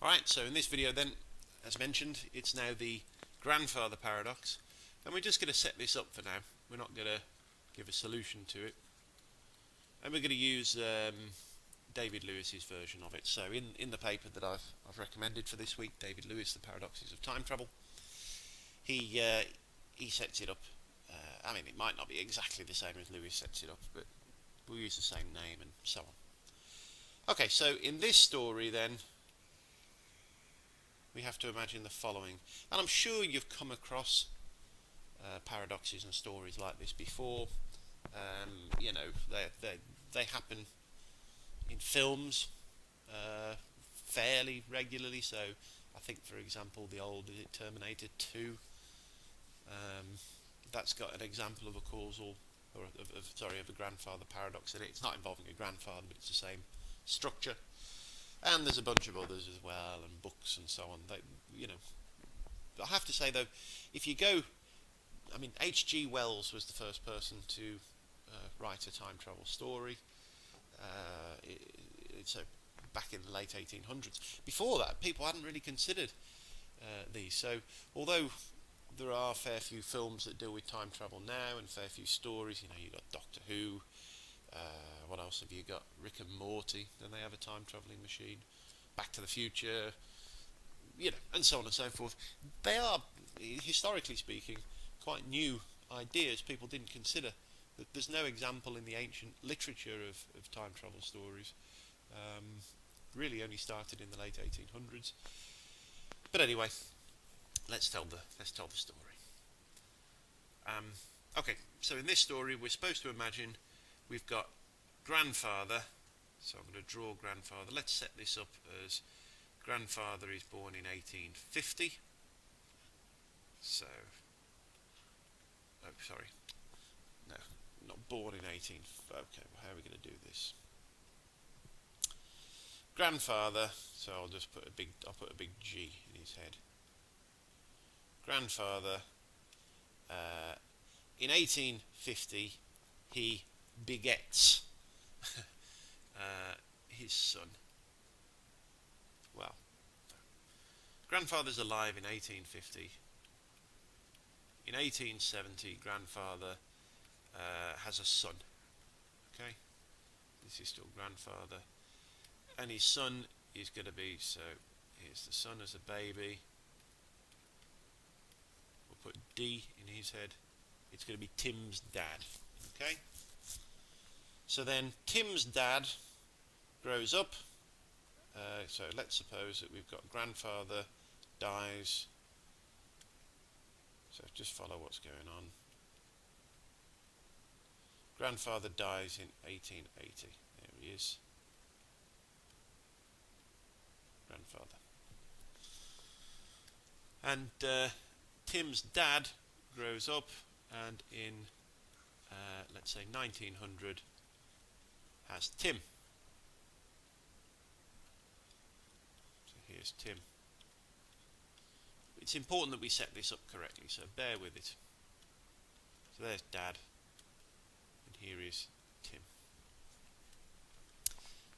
Alright, so in this video then, as mentioned, it's now the grandfather paradox, and we're just going to set this up for now. We're not going to give a solution to it, and we're going to use David Lewis's version of it. So in the paper that I've recommended for this week, David Lewis, The Paradoxes of Time Travel, he sets it up. I mean, it might not be exactly the same as Lewis sets it up, but we'll use the same name and so on. Okay, so in this story then, we have to imagine the following, and I'm sure you've come across paradoxes and stories like this before. You know, they happen in films fairly regularly. So I think, for example, the old Terminator 2. That's got an example of a causal, or of a grandfather paradox in it. It's not involving a grandfather, but it's the same structure. And there's a bunch of others as well, and books and so on. You know, I have to say though, if you go, I mean, H.G. Wells was the first person to write a time travel story. So back in the late 1800s. Before that, people hadn't really considered these. So although there are a fair few films that deal with time travel now, and fair few stories, you know, you've got Doctor Who. What else have you got? Rick and Morty. Then they have a time travelling machine. Back to the Future. You know, and so on and so forth. They are, historically speaking, quite new ideas. People didn't consider that. There's no example in the ancient literature of time travel stories. Really only started in the late 1800s. But anyway, let's tell the story. Okay, so in this story, we're supposed to imagine we've got grandfather. So I'm going to draw grandfather. Let's set this up as grandfather is born in 1850. So, oh, sorry. No, not born in 18. Okay, well, how are we going to do this? Grandfather. So I'll put a big G in his head. Grandfather. In 1850, he begets his son. Well, grandfather's alive in 1850. In 1870, grandfather has a son. Okay, this is still grandfather, and his son is going to be, so here's the son as a baby. We'll put D in his head. It's going to be Tim's dad. Okay, so then Tim's dad grows up. So let's suppose that we've got grandfather dies. So just follow what's going on. Grandfather dies in 1880. There he is. Grandfather. And Tim's dad grows up, and in let's say 1900 has Tim. So here's Tim. It's important that we set this up correctly, so bear with it. So there's Dad, and here is Tim.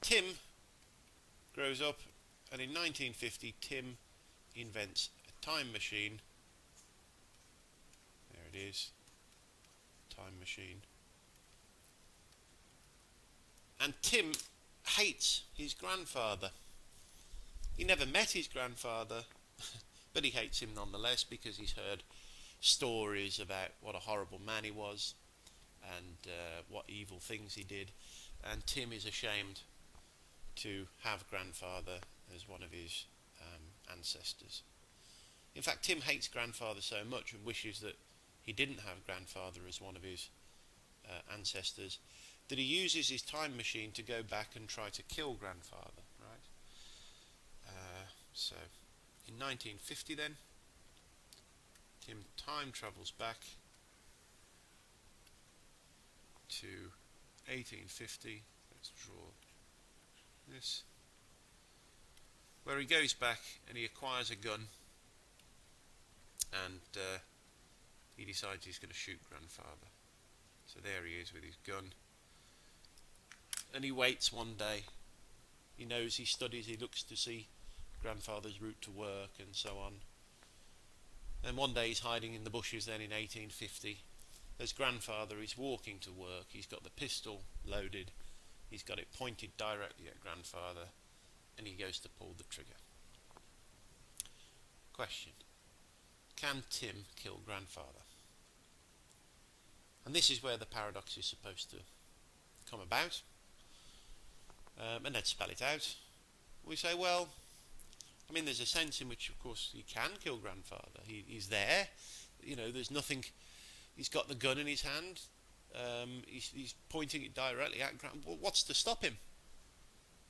Tim grows up, and in 1950 Tim invents a time machine. There it is, time machine. And Tim hates his grandfather. He never met his grandfather, but he hates him nonetheless because he's heard stories about what a horrible man he was and what evil things he did. And Tim is ashamed to have grandfather as one of his ancestors. In fact, Tim hates grandfather so much and wishes that he didn't have grandfather as one of his ancestors, that he uses his time machine to go back and try to kill grandfather. Right? So in 1950 then, Tim time travels back to 1850. Let's draw this. Where he goes back and he acquires a gun, and he decides he's going to shoot grandfather. So there he is with his gun. And he waits one day. He knows, he studies, he looks to see grandfather's route to work and so on. And one day he's hiding in the bushes then in 1850. There's grandfather, he's walking to work, he's got the pistol loaded, he's got it pointed directly at grandfather, and he goes to pull the trigger. Question: can Tim kill grandfather? And this is where the paradox is supposed to come about. And let's spell it out. We say, well, I mean, there's a sense in which, of course, he can kill grandfather. He's there. You know, there's nothing. He's got the gun in his hand. He's pointing it directly at grandfather. Well, what's to stop him?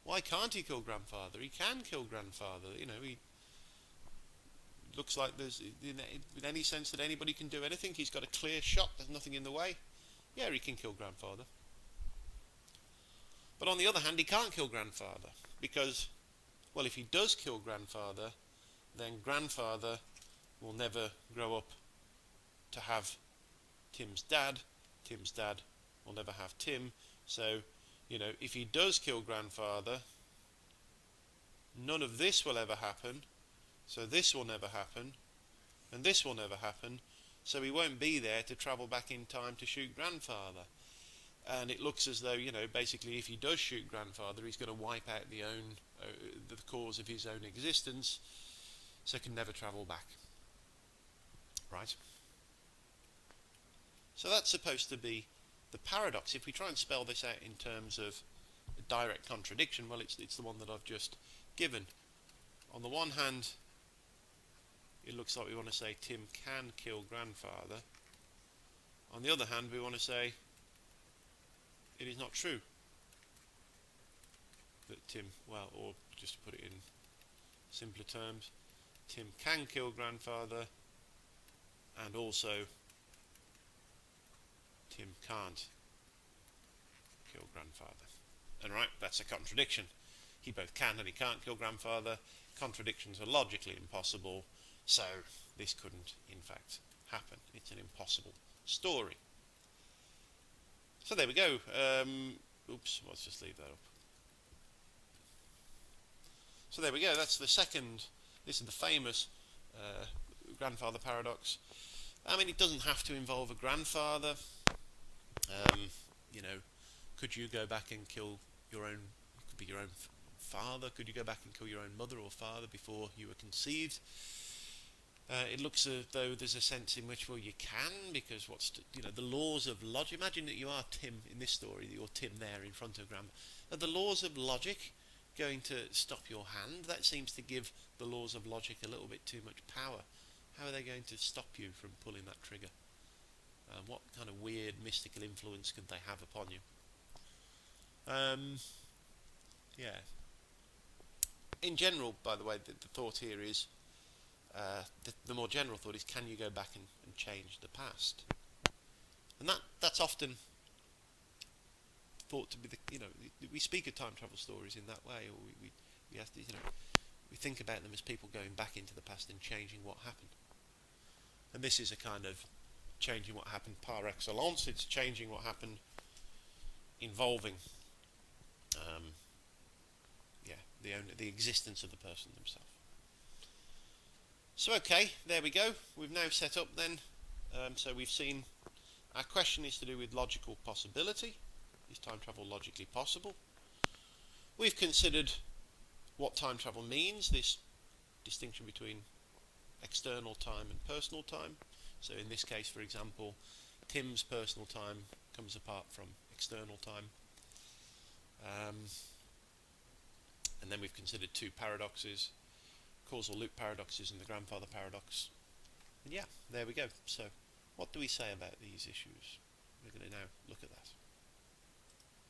Why can't he kill grandfather? He can kill grandfather. You know, he looks like there's, in any sense that anybody can do anything. He's got a clear shot. There's nothing in the way. Yeah, he can kill grandfather. But on the other hand, he can't kill grandfather because, well, if he does kill grandfather, then grandfather will never grow up to have Tim's dad. Tim's dad will never have Tim. So, you know, if he does kill grandfather, none of this will ever happen. So this will never happen, and this will never happen. So he won't be there to travel back in time to shoot grandfather. And it looks as though, you know, basically if he does shoot grandfather, he's going to wipe out the cause of his own existence, so he can never travel back. Right? So that's supposed to be the paradox. If we try and spell this out in terms of a direct contradiction, well, it's the one that I've just given. On the one hand, it looks like we want to say Tim can kill grandfather. On the other hand, we want to say it is not true that Tim, well, or just to put it in simpler terms, Tim can kill grandfather, and also Tim can't kill grandfather. And right, that's a contradiction. He both can and he can't kill grandfather. Contradictions are logically impossible, so this couldn't in fact happen. It's an impossible story. So there we go. Oops, let's just leave that up. So there we go. That's the second. This is the famous grandfather paradox. I mean, it doesn't have to involve a grandfather. You know, could you go back and kill your own? It could be your own father. Could you go back and kill your own mother or father before you were conceived? It looks as though there's a sense in which, well, you can, because the laws of logic. Imagine that you are Tim in this story, that you're Tim there in front of Grandma. Are the laws of logic going to stop your hand? That seems to give the laws of logic a little bit too much power. How are they going to stop you from pulling that trigger? What kind of weird mystical influence could they have upon you? Yeah. In general, by the way, the thought here is, the more general thought is, can you go back and change the past? And that's often thought to be we speak of time travel stories in that way, or we have to, we think about them as people going back into the past and changing what happened. And this is a kind of changing what happened par excellence. It's changing what happened involving the existence of the person themselves. So okay, there we go. We've now set up then. So we've seen our question is to do with logical possibility. Is time travel logically possible? We've considered what time travel means, this distinction between external time and personal time. So in this case, for example, Tim's personal time comes apart from external time. And then we've considered two paradoxes, causal loop paradoxes and the grandfather paradox. And yeah, there we go. So what do we say about these issues? We're going to now look at that.